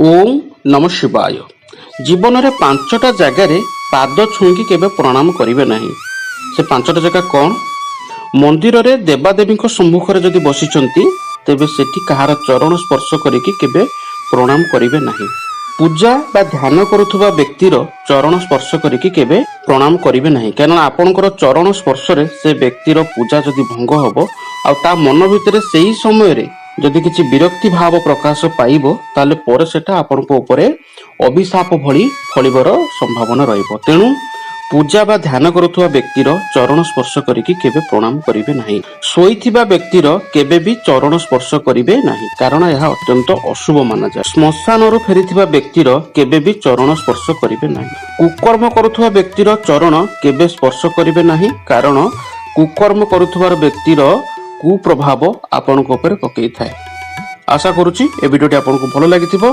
ओम नमः शिवाय। जीवन में पांचटा जगार पाद छुईकी केबे प्रणाम करेंगे नहीं। से पांचटा जगह कौन? मंदिर रे देवादेवी सम्मुख जदि बसी तेबे सेठी कहार चरण स्पर्श करके केबे प्रणाम करेंगे नहीं। पूजा बा ध्यान करुवा व्यक्तिर चरण स्पर्श करके केबे प्रणाम करेंगे नहीं, कारण आपणकर चरण स्पर्श से व्यक्तिर पूजा जदि भंग हम आ मन भितर से ही समय जदि किसी विरक्ति भाव प्रकाश पाइब ताले पर सेटा आपनको उपरे अभिशाप भली फलिबर संभावना रहिबो। तेणु पूजा बा ध्यान करुवा व्यक्तिर चरण स्पर्श करके केबे प्रणाम करेंगे नहीं। शोइथिबा व्यक्तिर केबे भी चरण स्पर्श करेंगे नहीं, कारण यह अत्यंत अशुभ माना जाए। श्मशान फेरीथिबा व्यक्तिर केबे भी चरण स्पर्श करेंगे नहीं। कुकर्म करुवा व्यक्तिर चरण केबे स्पर्श करेंगे नहीं, कारण कुकर्म करुवा व्यक्तिर कुप्रभाव आपनको ऊपर पकई थाए। आशा करुछि ए वीडियोटी आपनको भलो लागिथिबो।